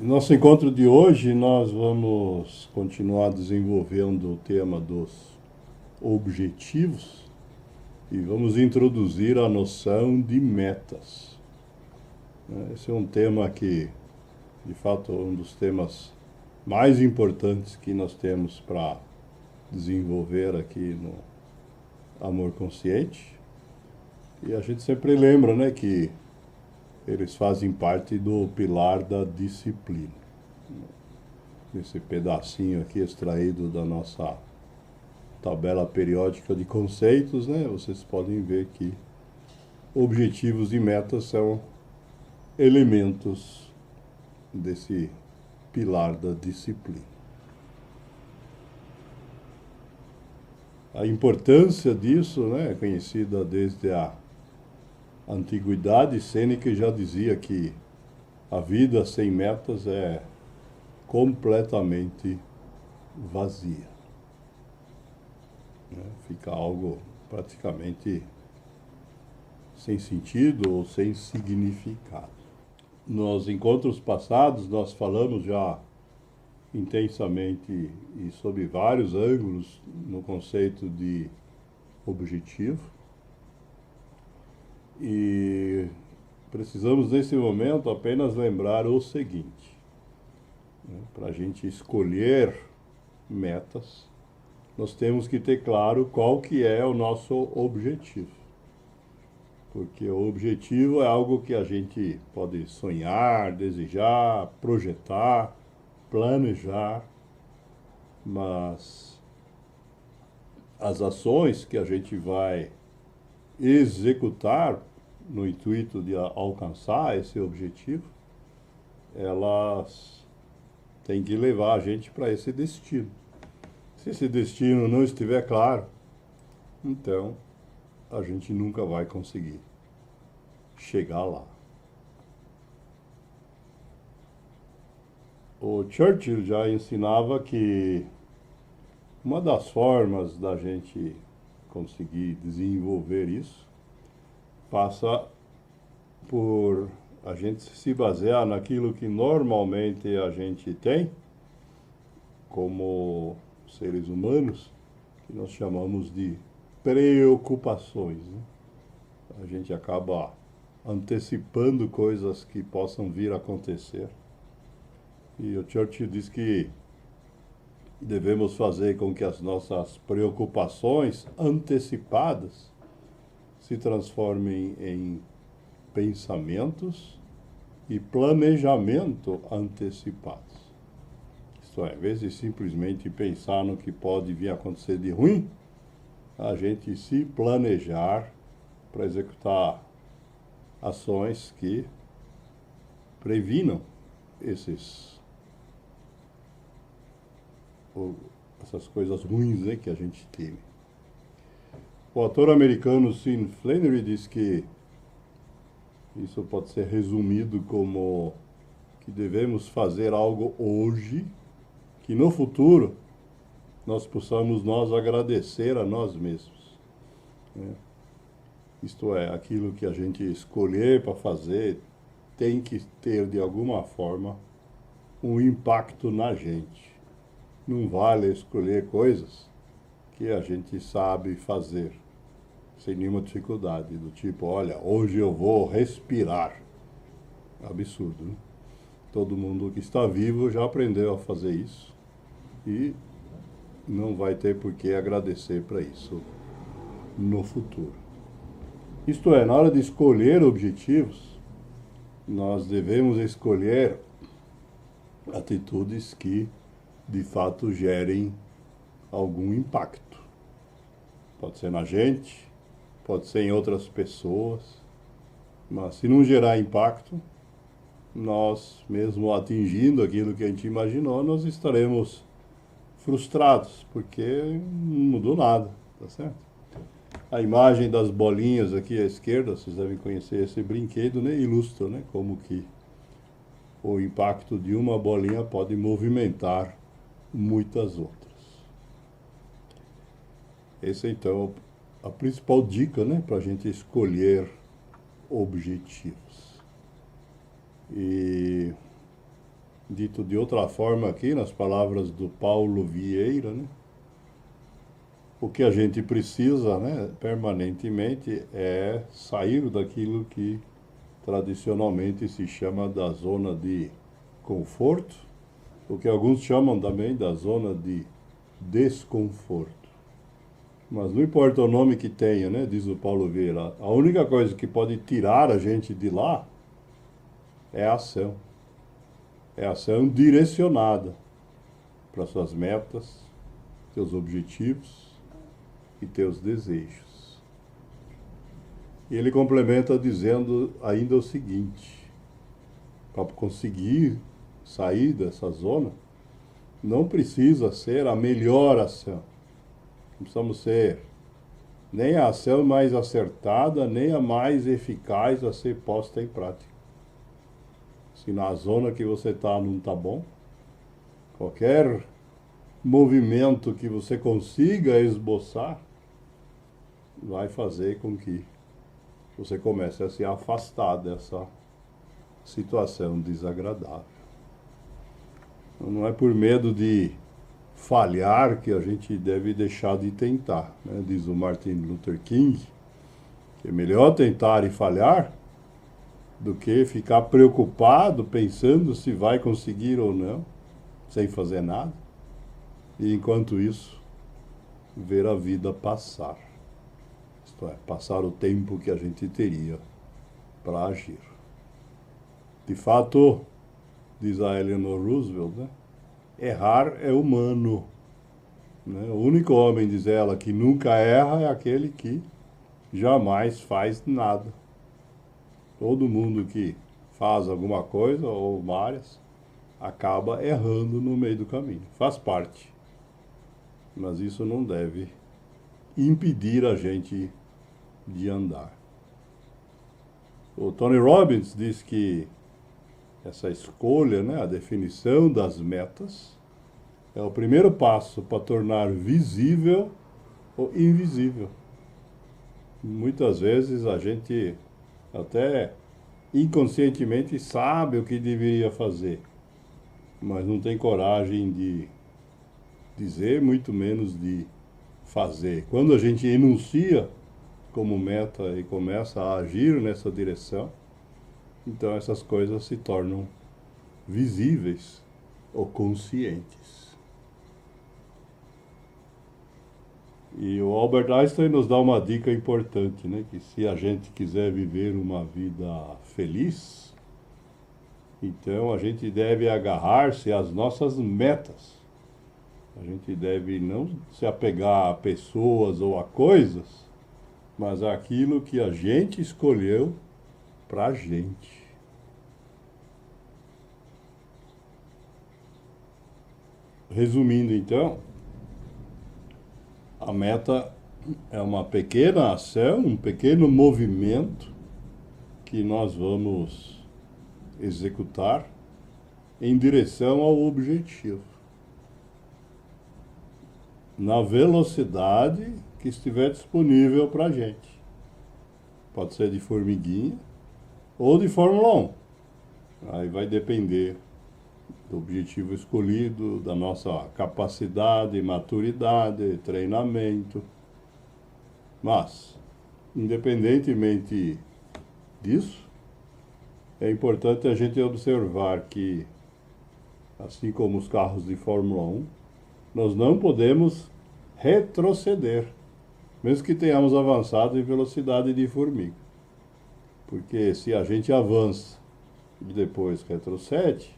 No nosso encontro de hoje, nós vamos continuar desenvolvendo o tema dos objetivos e vamos introduzir a noção de metas. Esse é um tema que, de fato, é um dos temas mais importantes que nós temos para desenvolver aqui no Amor Consciente. E a gente sempre lembra, né, que eles fazem parte do pilar da disciplina. Esse pedacinho aqui extraído da nossa tabela periódica de conceitos, né? Vocês podem ver que objetivos e metas são elementos desse pilar da disciplina. A importância disso, né, é conhecida desde a antiguidade. Sêneca já dizia que a vida sem metas é completamente vazia. Fica algo praticamente sem sentido ou sem significado. Nos encontros passados, nós falamos já intensamente e sob vários ângulos no conceito de objetivo. E precisamos, nesse momento, apenas lembrar o seguinte: para a gente escolher metas, nós temos que ter claro qual que é o nosso objetivo. Porque o objetivo é algo que a gente pode sonhar, desejar, projetar, planejar, mas as ações que a gente vai executar no intuito de alcançar esse objetivo, elas têm que levar a gente para esse destino. Se esse destino não estiver claro, então a gente nunca vai conseguir chegar lá. O Churchill já ensinava que uma das formas da gente conseguir desenvolver isso passa por a gente se basear naquilo que normalmente a gente tem como seres humanos, que nós chamamos de preocupações, né? A gente acaba antecipando coisas que possam vir a acontecer. E o Churchill diz que devemos fazer com que as nossas preocupações antecipadas se transformem em pensamentos e planejamento antecipados. Isto é, em vez de simplesmente pensar no que pode vir a acontecer de ruim, a gente se planejar para executar ações que previnam essas coisas ruins, né, que a gente teme. O autor americano Sean Flannery diz que isso pode ser resumido como que devemos fazer algo hoje que no futuro nós possamos agradecer a nós mesmos. Isto é, aquilo que a gente escolher para fazer tem que ter, de alguma forma, um impacto na gente. Não vale escolher coisas que a gente sabe fazer sem nenhuma dificuldade, do tipo, olha, hoje eu vou respirar. Absurdo, né? Todo mundo que está vivo já aprendeu a fazer isso e não vai ter por que agradecer para isso no futuro. Isto é, na hora de escolher objetivos, nós devemos escolher atitudes que, de fato, gerem algum impacto. Pode ser na gente, pode ser em outras pessoas, mas se não gerar impacto, nós, mesmo atingindo aquilo que a gente imaginou, nós estaremos frustrados, porque não mudou nada, tá certo? A imagem das bolinhas aqui à esquerda, vocês devem conhecer esse brinquedo, né? Ilustra, né, como que o impacto de uma bolinha pode movimentar muitas outras. Essa, então, a principal dica, né, para a gente escolher objetivos. E Dito de outra forma aqui, nas palavras do Paulo Vieira, né? O que a gente precisa, né, permanentemente é sair daquilo que tradicionalmente se chama da zona de conforto, o que alguns chamam também da zona de desconforto. Mas não importa o nome que tenha, né, diz o Paulo Vieira, a única coisa que pode tirar a gente de lá é a ação. É a ação direcionada para suas metas, seus objetivos e teus desejos. E ele complementa dizendo ainda o seguinte: para conseguir sair dessa zona, não precisa ser a melhor ação. Não precisamos ser nem a ação mais acertada, nem a mais eficaz a ser posta em prática. Se na zona que você está não está bom, qualquer movimento que você consiga esboçar vai fazer com que você comece a se afastar dessa situação desagradável. Não é por medo de falhar que a gente deve deixar de tentar, né? Diz o Martin Luther King, que é melhor tentar e falhar do que ficar preocupado pensando se vai conseguir ou não, sem fazer nada, e enquanto isso, ver a vida passar. Isto é, passar o tempo que a gente teria para agir. De fato, diz a Eleanor Roosevelt, né? Errar é humano. Né? O único homem, diz ela, que nunca erra é aquele que jamais faz nada. Todo mundo que faz alguma coisa ou várias acaba errando no meio do caminho. Faz parte. Mas isso não deve impedir a gente de andar. O Tony Robbins diz que essa escolha, né, a definição das metas, é o primeiro passo para tornar visível o invisível. Muitas vezes a gente até inconscientemente sabe o que deveria fazer, mas não tem coragem de dizer, muito menos de fazer. Quando a gente enuncia como meta e começa a agir nessa direção, então essas coisas se tornam visíveis ou conscientes. E o Albert Einstein nos dá uma dica importante, né? Que se a gente quiser viver uma vida feliz, então a gente deve agarrar-se às nossas metas. A gente deve não se apegar a pessoas ou a coisas, mas àquilo que a gente escolheu para a gente. Resumindo, então, a meta é uma pequena ação, um pequeno movimento que nós vamos executar em direção ao objetivo, na velocidade que estiver disponível para a gente. Pode ser de formiguinha ou de Fórmula 1. Aí vai depender do objetivo escolhido, da nossa capacidade, maturidade, treinamento. Mas, independentemente disso, é importante a gente observar que, assim como os carros de Fórmula 1, nós não podemos retroceder, mesmo que tenhamos avançado em velocidade de formiga. Porque se a gente avança e depois retrocede,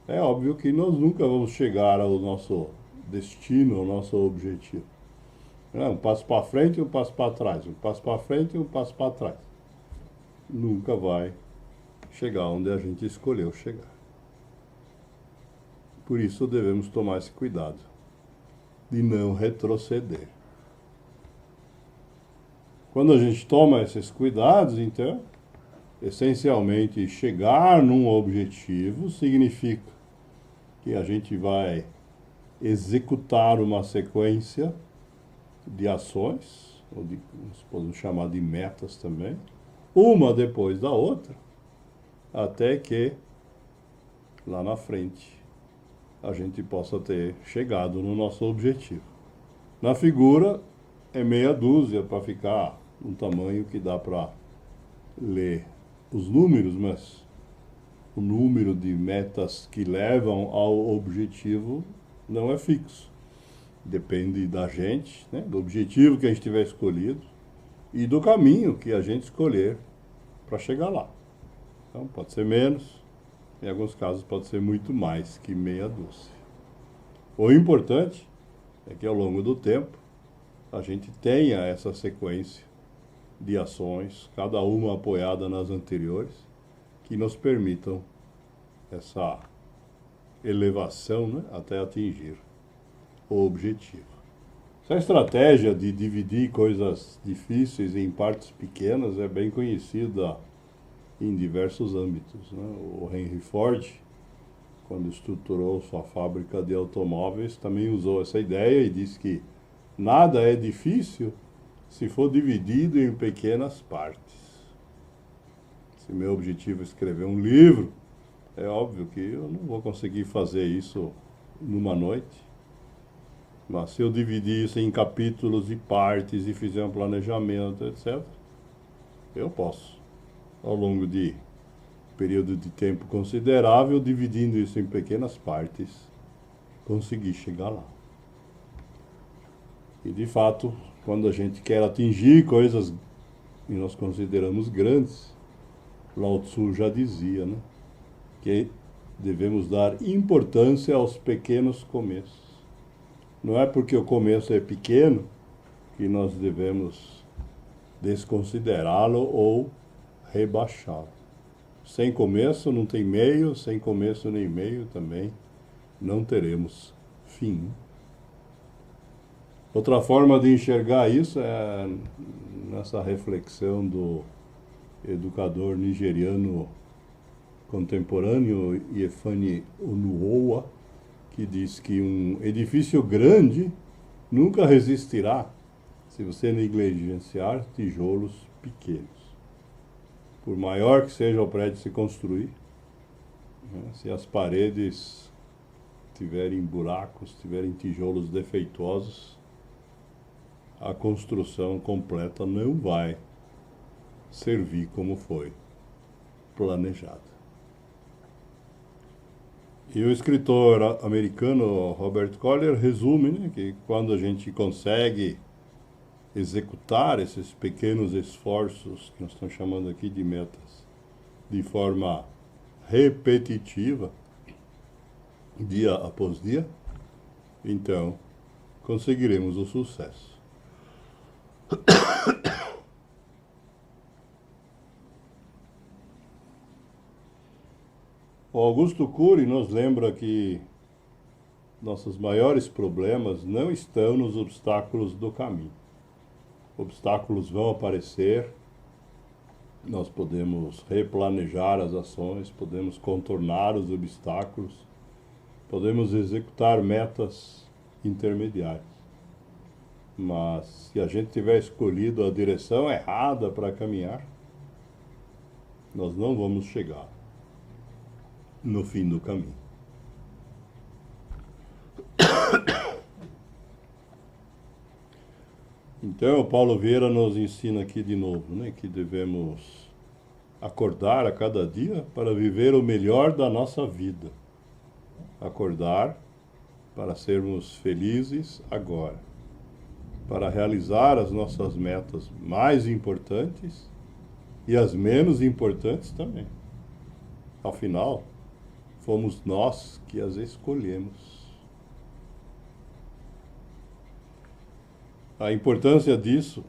é óbvio que nós nunca vamos chegar ao nosso destino, ao nosso objetivo. Um passo para frente e um passo para trás, um passo para frente e um passo para trás. Nunca vai chegar onde a gente escolheu chegar. Por isso devemos tomar esse cuidado de não retroceder. Quando a gente toma esses cuidados, então, essencialmente chegar num objetivo significa que a gente vai executar uma sequência de ações, ou de, podemos chamar de metas também, uma depois da outra, até que lá na frente, a gente possa ter chegado no nosso objetivo. Na figura, é meia dúzia para ficar um tamanho que dá para ler os números, mas o número de metas que levam ao objetivo não é fixo. Depende da gente, né, do objetivo que a gente tiver escolhido e do caminho que a gente escolher para chegar lá. Então, pode ser menos, em alguns casos pode ser muito mais que meia dúzia. O importante é que ao longo do tempo a gente tenha essa sequência de ações, cada uma apoiada nas anteriores, que nos permitam essa elevação, né, até atingir o objetivo. Essa estratégia de dividir coisas difíceis em partes pequenas é bem conhecida em diversos âmbitos, né? O Henry Ford, quando estruturou sua fábrica de automóveis, também usou essa ideia e disse que nada é difícil se for dividido em pequenas partes. Se meu objetivo é escrever um livro, é óbvio que eu não vou conseguir fazer isso numa noite. Mas se eu dividir isso em capítulos e partes e fizer um planejamento, etc., eu posso, ao longo de período de tempo considerável, dividindo isso em pequenas partes, conseguir chegar lá. E, de fato, quando a gente quer atingir coisas que nós consideramos grandes, Lao Tzu já dizia, né, que devemos dar importância aos pequenos começos. Não é porque o começo é pequeno que nós devemos desconsiderá-lo ou rebaixá-lo. Sem começo não tem meio, sem começo nem meio também não teremos fim. Outra forma de enxergar isso é nessa reflexão do educador nigeriano contemporâneo Yefani Onuoha, que diz que um edifício grande nunca resistirá se você negligenciar tijolos pequenos. Por maior que seja o prédio se construir, né, se as paredes tiverem buracos, tiverem tijolos defeituosos, a construção completa não vai servir como foi planejada. E o escritor americano Robert Collier resume, né, que quando a gente consegue executar esses pequenos esforços, que nós estamos chamando aqui de metas, de forma repetitiva, dia após dia, então conseguiremos o sucesso. O Augusto Cury nos lembra que nossos maiores problemas não estão nos obstáculos do caminho. Obstáculos vão aparecer, nós podemos replanejar as ações, podemos contornar os obstáculos, podemos executar metas intermediárias. Mas se a gente tiver escolhido a direção errada para caminhar, nós não vamos chegar no fim do caminho. Então, Paulo Vieira nos ensina aqui de novo, né, que devemos acordar a cada dia para viver o melhor da nossa vida. Acordar para sermos felizes agora, para realizar as nossas metas mais importantes e as menos importantes também. Afinal, fomos nós que as escolhemos. A importância disso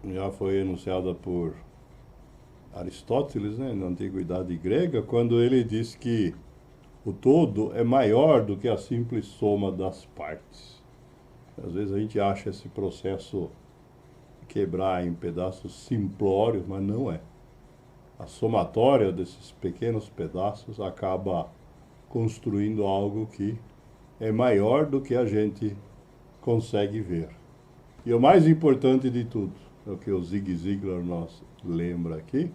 já foi enunciada por Aristóteles, né, na Antiguidade Grega, quando ele diz que o todo é maior do que a simples soma das partes. Às vezes a gente acha esse processo de quebrar em pedaços simplórios, mas não é. A somatória desses pequenos pedaços acaba construindo algo que é maior do que a gente consegue ver. E o mais importante de tudo, é o que o Zig Ziglar nos lembra aqui,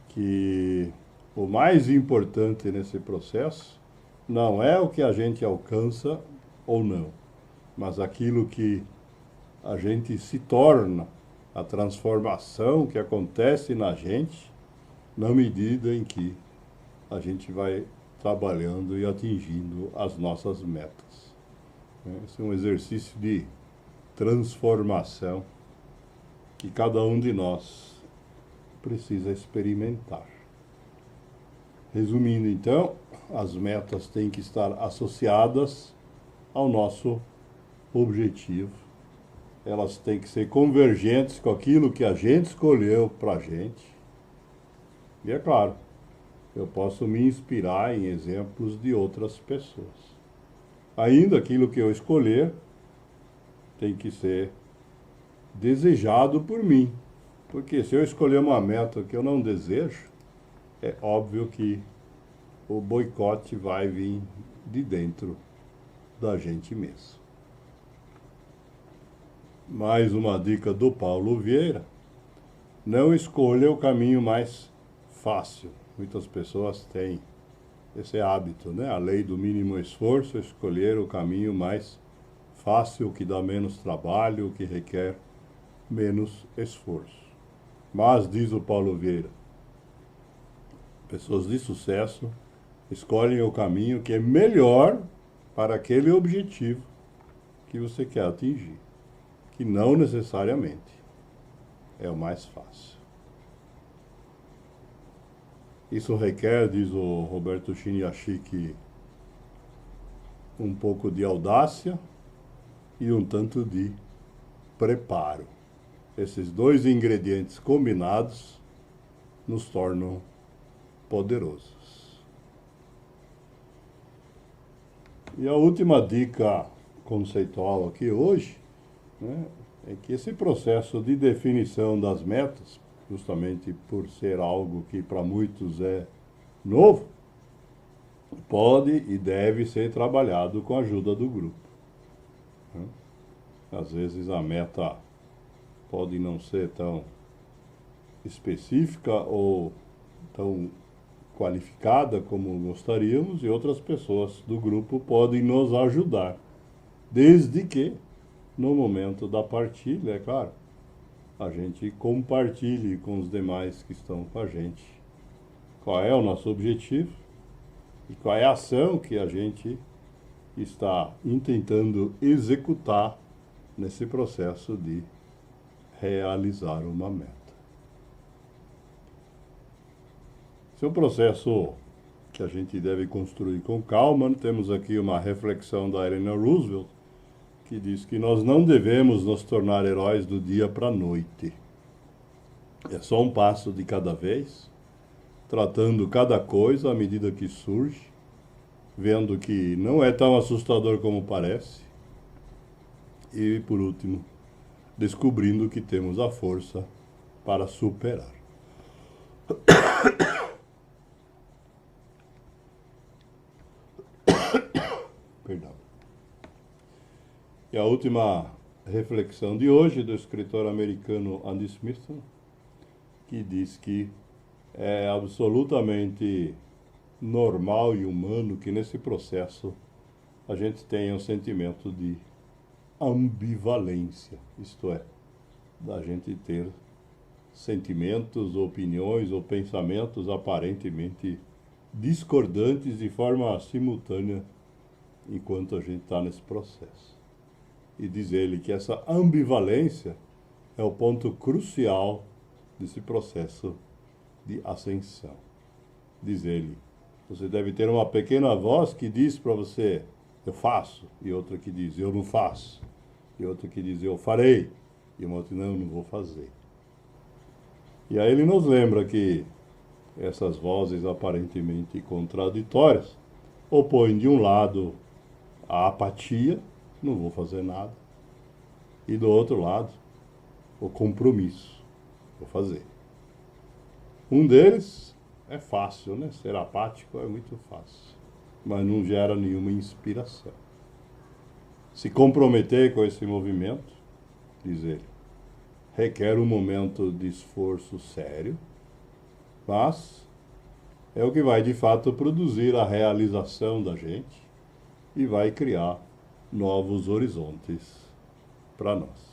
que o mais importante nesse processo não é o que a gente alcança ou não, mas aquilo que a gente se torna, a transformação que acontece na gente, na medida em que a gente vai trabalhando e atingindo as nossas metas. Esse é um exercício de transformação que cada um de nós precisa experimentar. Resumindo, então, as metas têm que estar associadas ao nosso objetivo. Elas têm que ser convergentes com aquilo que a gente escolheu para a gente. E é claro, eu posso me inspirar em exemplos de outras pessoas. Ainda aquilo que eu escolher tem que ser desejado por mim. Porque se eu escolher uma meta que eu não desejo, é óbvio que o boicote vai vir de dentro da gente mesmo. Mais uma dica do Paulo Vieira: não escolha o caminho mais fácil. Muitas pessoas têm esse hábito, né? A lei do mínimo esforço, escolher o caminho mais fácil, que dá menos trabalho, que requer menos esforço. Mas, diz o Paulo Vieira, pessoas de sucesso escolhem o caminho que é melhor para aquele objetivo que você quer atingir, que não necessariamente é o mais fácil. Isso requer, diz o Roberto Chiniachiki, um pouco de audácia e um tanto de preparo. Esses dois ingredientes combinados nos tornam poderosos. E a última dica conceitual aqui hoje, né, é que esse processo de definição das metas, justamente por ser algo que para muitos é novo, pode e deve ser trabalhado com a ajuda do grupo. Às vezes a meta pode não ser tão específica ou tão qualificada como gostaríamos, e outras pessoas do grupo podem nos ajudar, desde que, no momento da partilha, é claro, a gente compartilhe com os demais que estão com a gente qual é o nosso objetivo e qual é a ação que a gente está intentando executar nesse processo de realizar uma meta. Esse é um processo que a gente deve construir com calma. Temos aqui uma reflexão da Eleanor Roosevelt, que diz que nós não devemos nos tornar heróis do dia para a noite. É só um passo de cada vez, tratando cada coisa à medida que surge, vendo que não é tão assustador como parece, e, por último, descobrindo que temos a força para superar. Perdão. E a última reflexão de hoje, do escritor americano Andy Smithson, que diz que é absolutamente normal e humano que nesse processo a gente tenha um sentimento de ambivalência, isto é, da gente ter sentimentos, opiniões ou pensamentos aparentemente discordantes de forma simultânea enquanto a gente está nesse processo. E diz ele que essa ambivalência é o ponto crucial desse processo de ascensão. Diz ele, você deve ter uma pequena voz que diz para você, eu faço, e outra que diz, eu não faço, e outra que diz, eu farei, e uma outra, não vou fazer. E aí ele nos lembra que essas vozes aparentemente contraditórias opõem de um lado a apatia, não vou fazer nada, e do outro lado o compromisso, vou fazer. Um deles é fácil, né? Ser apático é muito fácil, mas não gera nenhuma inspiração. Se comprometer com esse movimento, diz ele, requer um momento de esforço sério, mas é o que vai de fato produzir a realização da gente e vai criar novos horizontes para nós.